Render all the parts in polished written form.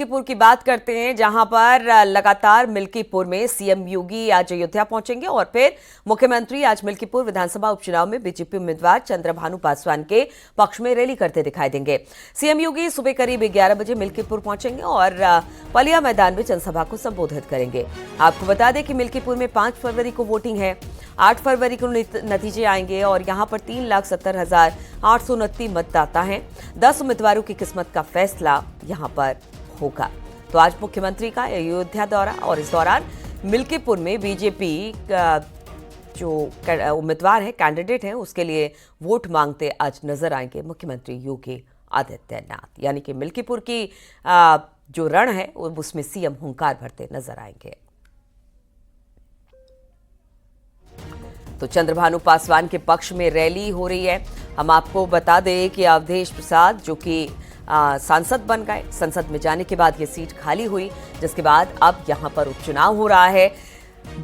मिल्कीपुर की बात करते हैं, जहां पर लगातार मिल्कीपुर में सीएम योगी आज अयोध्या पहुंचेंगे और फिर मुख्यमंत्री आज मिल्कीपुर विधानसभा उपचुनाव में बीजेपी उम्मीदवार चंद्रभानु पासवान के पक्ष में रैली करते दिखाई देंगे। सीएम योगी सुबह करीब 11 बजे मिल्कीपुर पहुंचेंगे और पलिया मैदान में जनसभा को संबोधित करेंगे। आपको बता दें कि मिल्कीपुर में 5 फरवरी को वोटिंग है, 8 फरवरी को नतीजे आएंगे और यहां पर 3,70,829 मतदाता हैं। 10 उम्मीदवारों की किस्मत का फैसला यहां पर होगा। तो आज मुख्यमंत्री का अयोध्या दौरा और इस दौरान मिल्कीपुर में बीजेपी जो उम्मीदवार है, कैंडिडेट है, उसके लिए वोट मांगते आज नजर आएंगे मुख्यमंत्री योगी आदित्यनाथ। यानी कि मिल्कीपुर की जो रण है उसमें सीएम हुंकार भरते नजर आएंगे। तो चंद्रभानु पासवान के पक्ष में रैली हो रही है। हम आपको बता दें कि अवधेश प्रसाद जो कि सांसद बन गए, संसद में जाने के बाद ये सीट खाली हुई, जिसके बाद अब यहां पर उपचुनाव हो रहा है।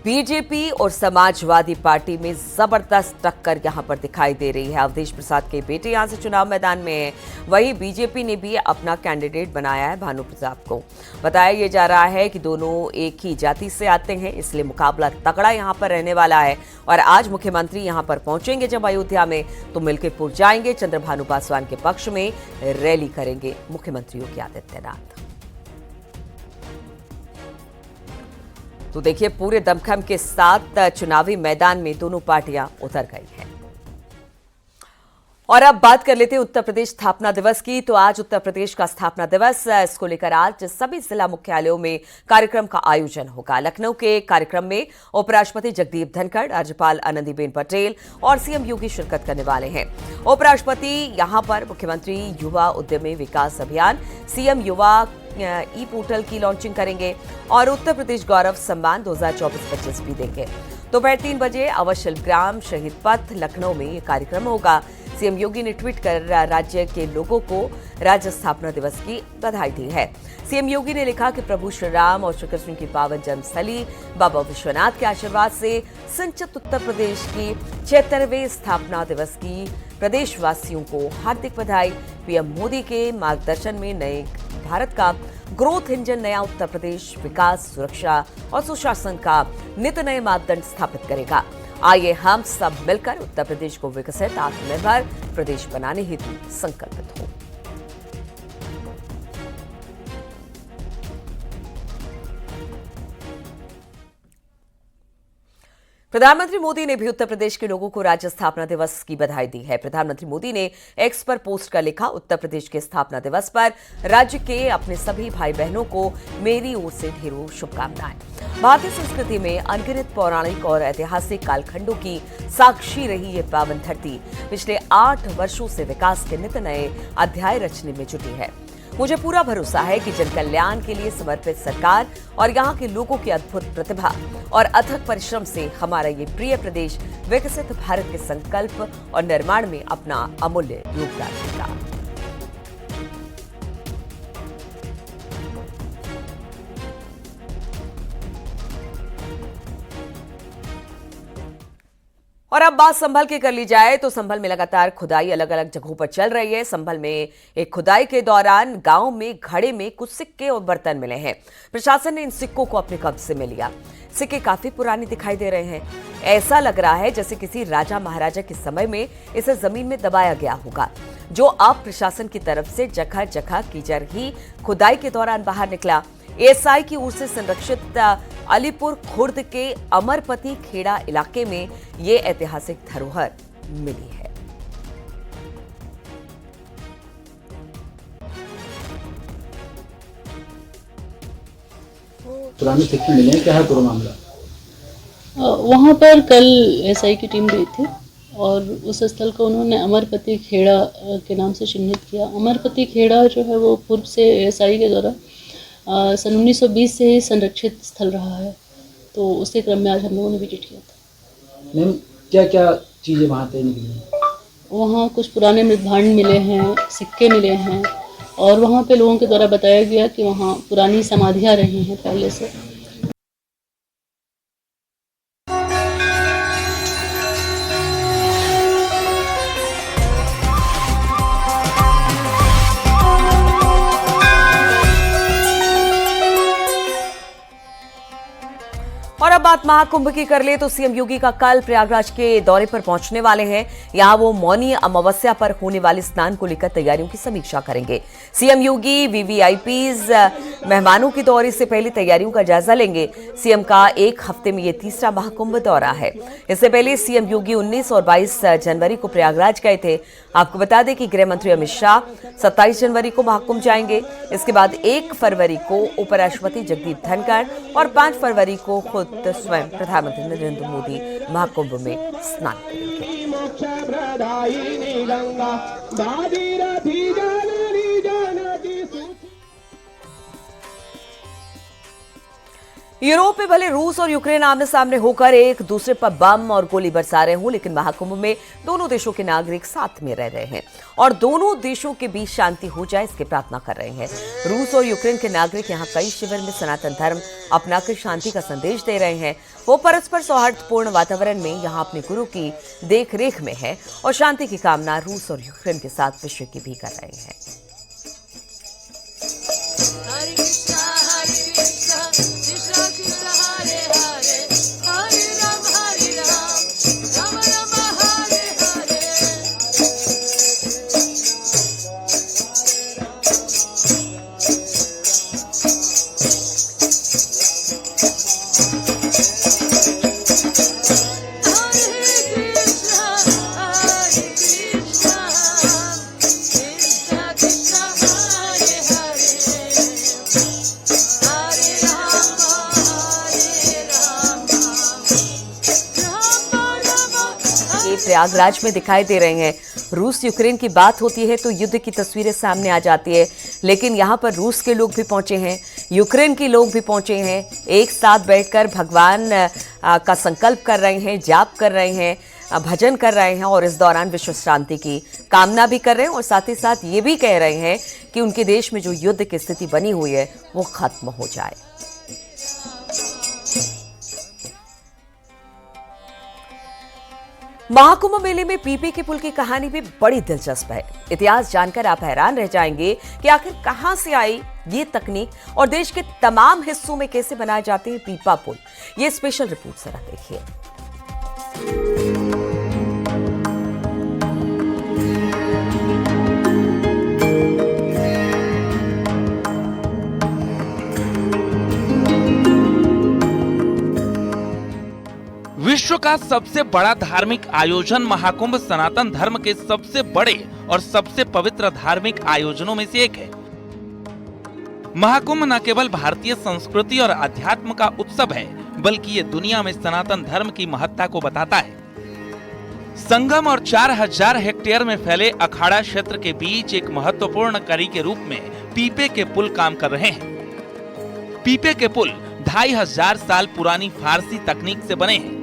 बीजेपी और समाजवादी पार्टी में जबरदस्त टक्कर यहां पर दिखाई दे रही है। अवधेश प्रसाद के बेटे यहां से चुनाव मैदान में हैं, वहीं बीजेपी ने भी अपना कैंडिडेट बनाया है भानु प्रताप को। बताया यह जा रहा है कि दोनों एक ही जाति से आते हैं, इसलिए मुकाबला तगड़ा यहां पर रहने वाला है। और आज मुख्यमंत्री यहां पर पहुंचेंगे जब अयोध्या में, तो मिल्कीपुर जाएंगे, चंद्रभानु पासवान के पक्ष में रैली करेंगे मुख्यमंत्री योगी आदित्यनाथ। तो देखिए, पूरे दमखम के साथ चुनावी मैदान में दोनों पार्टियां उतर गई हैं। और अब बात कर लेते हैं उत्तर प्रदेश स्थापना दिवस की। तो आज उत्तर प्रदेश का स्थापना दिवस, इसको लेकर आज सभी जिला मुख्यालयों में कार्यक्रम का आयोजन होगा। लखनऊ के कार्यक्रम में उपराष्ट्रपति जगदीप धनखड़, राज्यपाल आनंदीबेन पटेल और सीएम योगी शिरकत करने वाले हैं। उपराष्ट्रपति यहां पर मुख्यमंत्री युवा उद्यमी विकास अभियान, सीएम युवा ई पोर्टल की लॉन्चिंग करेंगे और उत्तर प्रदेश गौरव सम्मान 2024-25 भी देंगे। दोपहर 3 बजे अवध शिल्पग्राम शहीद पथ लखनऊ में यह कार्यक्रम होगा। सीएम योगी ने ट्वीट कर राज्य के लोगों को राज्य स्थापना दिवस की बधाई दी है। सीएम योगी ने लिखा कि प्रभु श्री राम और श्री कृष्ण की पावन जन्मस्थली बाबा विश्वनाथ के आशीर्वाद से संचित उत्तर प्रदेश की 76वें स्थापना दिवस की प्रदेशवासियों को हार्दिक बधाई। पीएम मोदी के मार्गदर्शन में नए भारत का ग्रोथ इंजन नया उत्तर प्रदेश विकास, सुरक्षा और सुशासन का नित नए मापदंड स्थापित करेगा। आइए हम सब मिलकर उत्तर प्रदेश को विकसित, आत्मनिर्भर प्रदेश बनाने हेतु संकल्पित हों। प्रधानमंत्री मोदी ने भी उत्तर प्रदेश के लोगों को राज्य स्थापना दिवस की बधाई दी है। प्रधानमंत्री मोदी ने एक्स पर पोस्ट कर लिखा, उत्तर प्रदेश के स्थापना दिवस पर राज्य के अपने सभी भाई बहनों को मेरी ओर से ढेरों शुभकामनाएं। भारतीय संस्कृति में अनगिनत पौराणिक और ऐतिहासिक कालखंडों की साक्षी रही ये पावन धरती पिछले 8 वर्षों से विकास के नित नए अध्याय रचने में जुटी है। मुझे पूरा भरोसा है कि जन कल्याण के लिए समर्पित सरकार और यहाँ के लोगों की अद्भुत प्रतिभा और अथक परिश्रम से हमारा ये प्रिय प्रदेश विकसित भारत के संकल्प और निर्माण में अपना अमूल्य योगदान देगा। और अब बात संभल के कर ली जाए तो संभल में लगातार खुदाई अलग अलग जगहों पर चल रही है। संभल में एक खुदाई के दौरान गांव में घड़े में कुछ सिक्के और बर्तन मिले हैं। प्रशासन ने इन सिक्कों को अपने कब्जे में लिया। सिक्के काफी पुराने दिखाई दे रहे हैं। ऐसा लग रहा है जैसे किसी राजा महाराजा के समय में इसे जमीन में दबाया गया होगा, जो अब प्रशासन की तरफ से जगह जगह की जा रही खुदाई के दौरान बाहर निकला। एएसआई की ओर से संरक्षित अलीपुर खुर्द के अमरपति खेड़ा इलाके में ये ऐतिहासिक धरोहर मिली है। पुराने सिक्के मिले, क्या है पूरा मामला? वहाँ पर कल एएसआई की टीम गई थी और उस स्थल को उन्होंने अमरपति खेड़ा के नाम से चिन्हित किया। अमरपति खेड़ा जो है वो पूर्व से एएसआई के द्वारा सन 1920 से ही संरक्षित स्थल रहा है, तो उसके क्रम में आज हम लोगों ने विजिट किया था। मैम, क्या क्या चीज़ें वहाँ पे निकली? वहाँ कुछ पुराने मृदभांड मिले हैं, सिक्के मिले हैं और वहाँ पे लोगों के द्वारा बताया गया कि वहाँ पुरानी समाधियाँ रही हैं पहले से। और अब बात महाकुंभ की कर ले तो सीएम योगी का कल प्रयागराज के दौरे पर पहुंचने वाले हैं। यहां वो मौनी अमावस्या पर होने वाले स्नान को लेकर तैयारियों की समीक्षा करेंगे। सीएम योगी वीवीआईपीज मेहमानों के दौरे से पहले तैयारियों का जायजा लेंगे। सीएम का एक हफ्ते में ये तीसरा महाकुंभ दौरा है। इससे पहले सीएम योगी 19 और 22 जनवरी को प्रयागराज गए थे। आपको बता दें कि गृह मंत्री अमित शाह 27 जनवरी को महाकुंभ जाएंगे। इसके बाद 1 फरवरी को उपराष्ट्रपति जगदीप धनखड़ और 5 फरवरी को खुद स्वयं प्रधानमंत्री नरेंद्र मोदी महाकुंभ में स्नान करेंगे। यूरोप में भले रूस और यूक्रेन आमने सामने होकर एक दूसरे पर बम और गोली बरसा रहे हों, लेकिन महाकुंभ में दोनों देशों के नागरिक साथ में रह रहे हैं और दोनों देशों के बीच शांति हो जाए इसकी प्रार्थना कर रहे हैं। रूस और यूक्रेन के नागरिक यहां कई शिविर में सनातन धर्म अपनाकर शांति का संदेश दे रहे हैं। वो परस्पर सौहार्दपूर्ण वातावरण में यहां अपने गुरु की देखरेख में है और शांति की कामना रूस और यूक्रेन के साथ विश्व की भी कर रहे हैं। प्रयागराज में दिखाई दे रहे हैं। रूस यूक्रेन की बात होती है तो युद्ध की तस्वीरें सामने आ जाती है, लेकिन यहाँ पर रूस के लोग भी पहुंचे हैं, यूक्रेन के लोग भी पहुंचे हैं। एक साथ बैठकर भगवान का संकल्प कर रहे हैं, जाप कर रहे हैं, भजन कर रहे हैं और इस दौरान विश्व शांति की कामना भी कर रहे हैं और साथ ही साथ ये भी कह रहे हैं कि उनके देश में जो युद्ध की स्थिति बनी हुई है वो खत्म हो जाए। महाकुंभ मेले में पीपे के पुल की कहानी भी बड़ी दिलचस्प है। इतिहास जानकर आप हैरान रह जाएंगे कि आखिर कहां से आई ये तकनीक और देश के तमाम हिस्सों में कैसे बनाए जाते हैं पीपा पुल। ये स्पेशल रिपोर्ट जरा देखिए। विश्व का सबसे बड़ा धार्मिक आयोजन महाकुंभ सनातन धर्म के सबसे बड़े और सबसे पवित्र धार्मिक आयोजनों में से एक है। महाकुंभ न केवल भारतीय संस्कृति और अध्यात्म का उत्सव है, बल्कि ये दुनिया में सनातन धर्म की महत्ता को बताता है। संगम और 4000 हेक्टेयर में फैले अखाड़ा क्षेत्र के बीच एक महत्वपूर्ण कड़ी के रूप में पीपे के पुल काम कर रहे हैं। पीपे के पुल 2500 साल पुरानी फारसी तकनीक से बने हैं।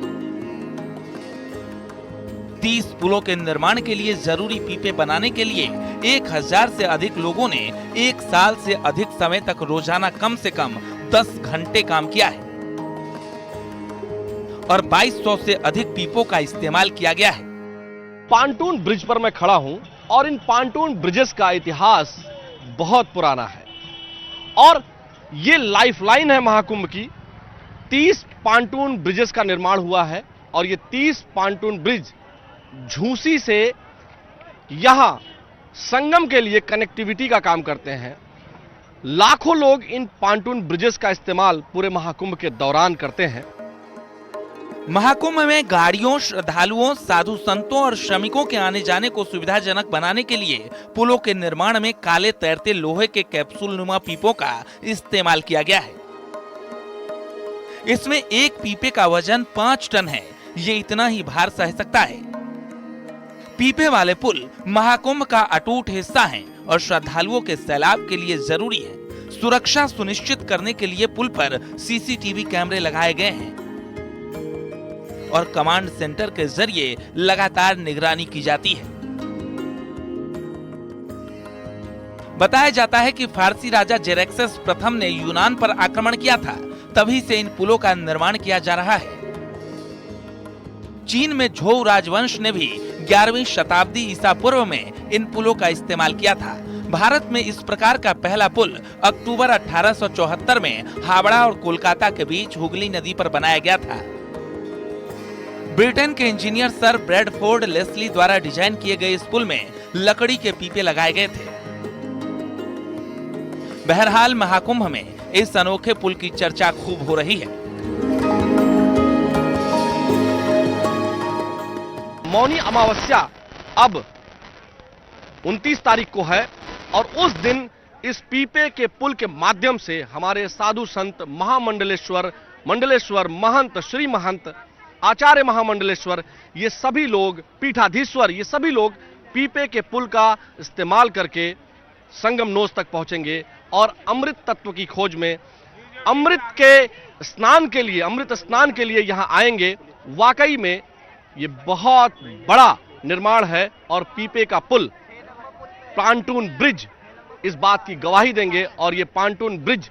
30 पुलों के निर्माण के लिए जरूरी पीपे बनाने के लिए 1000 से अधिक लोगों ने 1 साल से अधिक समय तक रोजाना कम से कम 10 घंटे काम किया है और 2200 से अधिक पीपों का इस्तेमाल किया गया है। पांटून ब्रिज पर मैं खड़ा हूं और इन पांटून ब्रिजेस का इतिहास बहुत पुराना है और ये लाइफलाइन है महाकुंभ की। 30 पांटून ब्रिजेस का निर्माण हुआ है और ये 30 पांटून ब्रिज झूसी से यहां संगम के लिए कनेक्टिविटी का काम करते हैं। लाखों लोग इन पांटून ब्रिजेस का इस्तेमाल पूरे महाकुंभ के दौरान करते हैं। महाकुंभ में गाड़ियों, श्रद्धालुओं, साधु संतों और श्रमिकों के आने जाने को सुविधाजनक बनाने के लिए पुलों के निर्माण में काले तैरते लोहे के कैप्सूल नुमा पीपों का इस्तेमाल किया गया है। इसमें एक पीपे का वजन 5 टन है। ये इतना ही भार सह सकता है। पीपे वाले पुल महाकुंभ का अटूट हिस्सा हैं और श्रद्धालुओं के सैलाब के लिए जरूरी है। सुरक्षा सुनिश्चित करने के लिए पुल पर सीसीटीवी कैमरे लगाए गए हैं और कमांड सेंटर के जरिए लगातार निगरानी की जाती है। बताया जाता है कि फारसी राजा जेरेक्सस प्रथम ने यूनान पर आक्रमण किया था, तभी से इन पुलों का निर्माण किया जा रहा है। चीन में झोउ राजवंश ने भी 11वीं शताब्दी ईसा पूर्व में इन पुलों का इस्तेमाल किया था। भारत में इस प्रकार का पहला पुल अक्टूबर 1874 में हावड़ा और कोलकाता के बीच हुगली नदी पर बनाया गया था। ब्रिटेन के इंजीनियर सर ब्रैडफोर्ड लेस्ली द्वारा डिजाइन किए गए इस पुल में लकड़ी के पीपे लगाए गए थे। बहरहाल महाकुंभ में इस अनोखे पुल की चर्चा खूब हो रही है। मौनी अमावस्या अब 29 तारीख को है और उस दिन इस पीपे के पुल के माध्यम से हमारे साधु संत मंडलेश्वर महंत, श्री महंत, आचार्य महामंडलेश्वर, ये सभी लोग, पीठाधीश्वर, ये सभी लोग पीपे के पुल का इस्तेमाल करके संगम नोज तक पहुंचेंगे और अमृत तत्व की खोज में अमृत स्नान के लिए यहां आएंगे। वाकई में ये बहुत बड़ा निर्माण है और पीपे का पुल, पांटून ब्रिज इस बात की गवाही देंगे और ये पांटून ब्रिज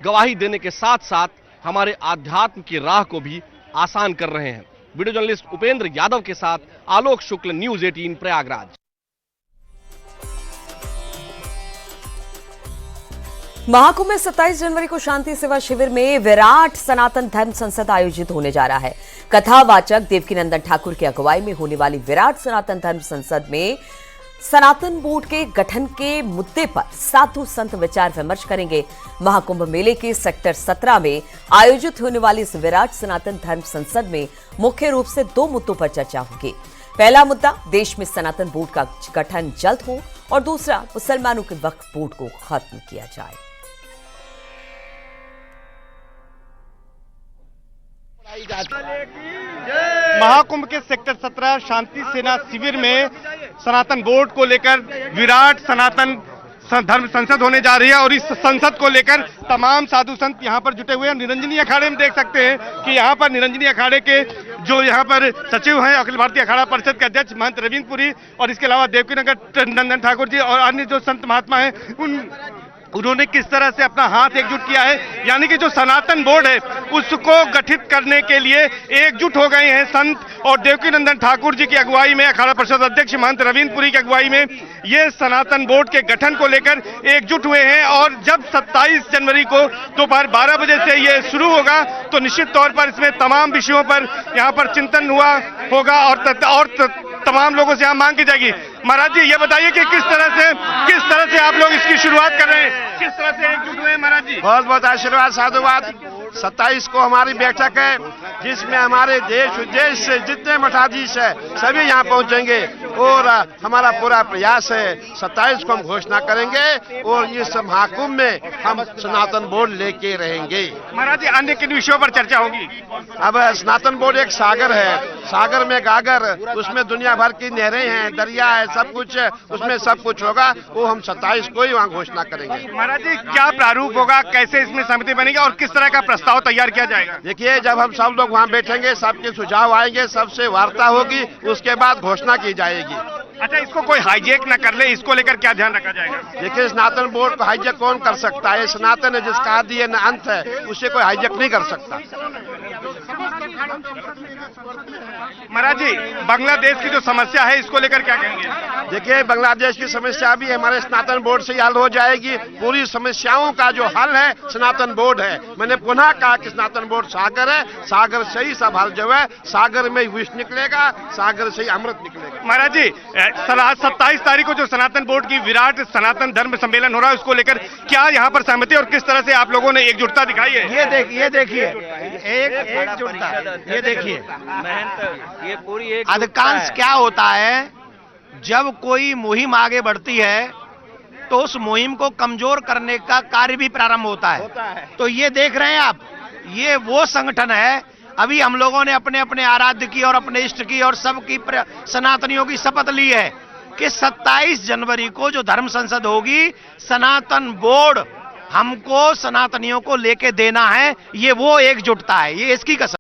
गवाही देने के साथ साथ हमारे आध्यात्म की राह को भी आसान कर रहे हैं। वीडियो जर्नलिस्ट उपेंद्र यादव के साथ आलोक शुक्ल, न्यूज़ 18 प्रयागराज। महाकुंभ में 27 जनवरी को शांति सेवा शिविर में विराट सनातन धर्म संसद आयोजित होने जा रहा है। कथावाचक देवकीनंदन ठाकुर की अगुवाई में होने वाली विराट सनातन धर्म संसद में सनातन बोर्ड के गठन के मुद्दे पर साधु संत विचार विमर्श करेंगे। महाकुंभ मेले के सेक्टर 17 में आयोजित होने वाली इस विराट सनातन धर्म संसद में मुख्य रूप से 2 मुद्दों पर चर्चा होगी। पहला मुद्दा, देश में सनातन बोर्ड का गठन जल्द हो, और दूसरा, मुसलमानों के वक्फ बोर्ड को खत्म किया जाए। महाकुंभ के सेक्टर 17 शांति सेना शिविर में सनातन बोर्ड को लेकर विराट सनातन धर्म संसद होने जा रही है और इस संसद को लेकर तमाम साधु संत यहाँ पर जुटे हुए हैं। निरंजनी अखाड़े में देख सकते हैं कि यहाँ पर निरंजनी अखाड़े के जो यहाँ पर सचिव हैं, अखिल भारतीय अखाड़ा परिषद के अध्यक्ष महंत रविंद्र पुरी, और इसके अलावा देवकीनंदन ठाकुर जी और अन्य जो संत महात्मा हैं, उन्होंने किस तरह से अपना हाथ एकजुट किया है। यानी कि जो सनातन बोर्ड है उसको गठित करने के लिए एकजुट हो गए हैं संत, और देवकीनंदन ठाकुर जी की अगुवाई में, अखाड़ा परिषद अध्यक्ष महंत रविंद्र पुरी की अगुवाई में ये सनातन बोर्ड के गठन को लेकर एकजुट हुए हैं। और जब 27 जनवरी को दोपहर 12 बजे से ये शुरू होगा तो निश्चित तौर पर इसमें तमाम विषयों पर यहाँ पर चिंतन होगा और तमाम लोगों से यहाँ मांग की जाएगी। महाराज जी, ये बताइए कि किस तरह से आप लोग इसकी शुरुआत कर रहे हैं, किस तरह से एकजुट हुए हैं महाराज जी? बहुत बहुत आशीर्वाद, साधुवाद। 27 को हमारी बैठक है जिसमें हमारे देश विदेश से जितने मठाधीश है सभी यहाँ पहुँचेंगे और हमारा पूरा प्रयास है 27 को हम घोषणा करेंगे और इस महाकुंभ में हम सनातन बोर्ड लेके रहेंगे। महाराज जी, अन्य किन विषयों पर चर्चा होगी? अब सनातन बोर्ड एक सागर है, सागर में गागर, उसमें दुनिया भर की नहरें हैं, दरिया है, सब कुछ है, उसमें सब कुछ होगा, वो हम 27 को ही वहाँ घोषणा करेंगे। महाराज जी, क्या प्रारूप होगा, कैसे इसमें समिति बनेगी और किस तरह का प्रस्ताव तैयार किया जाएगा? देखिए, जब हम सब लोग वहाँ बैठेंगे, सबके सुझाव आएंगे, सबसे वार्ता होगी, उसके बाद घोषणा की जाएगी। अच्छा, इसको कोई हाईजेक न कर ले, इसको लेकर क्या ध्यान रखा जाएगा? देखिए, सनातन बोर्ड को हाईजेक कौन कर सकता है? सनातन है, जिसका आदि है न अंत है, उसे कोई हाईजेक नहीं कर सकता। महाराज जी, बांग्लादेश की जो समस्या है इसको लेकर क्या कहेंगे? देखिए, बांग्लादेश की समस्या भी हमारे सनातन बोर्ड से हल हो जाएगी। पूरी समस्याओं का जो हल है सनातन बोर्ड है। मैंने पुनः कहा कि सनातन बोर्ड सागर है, सागर से ही सब हल जो है, सागर में विष निकलेगा, सागर से ही अमृत निकलेगा। महाराज जी, 27 तारीख को जो सनातन बोर्ड की विराट सनातन धर्म सम्मेलन हो रहा है उसको लेकर क्या यहाँ पर सहमति और किस तरह से आप लोगों ने एकजुटता दिखाई है? ये देखिए एकजुटता, ये देखिए ये पूरी अधिकांश क्या होता है, जब कोई मुहिम आगे बढ़ती है तो उस मुहिम को कमजोर करने का कार्य भी प्रारंभ होता है। तो ये देख रहे हैं आप, ये वो संगठन है। अभी हम लोगों ने अपने अपने आराध्य की और अपने इष्ट की और सबकी सनातनियों की शपथ ली है कि 27 जनवरी को जो धर्म संसद होगी, सनातन बोर्ड हमको सनातनियों को लेके देना है। ये वो एकजुटता है, ये इसकी कसम।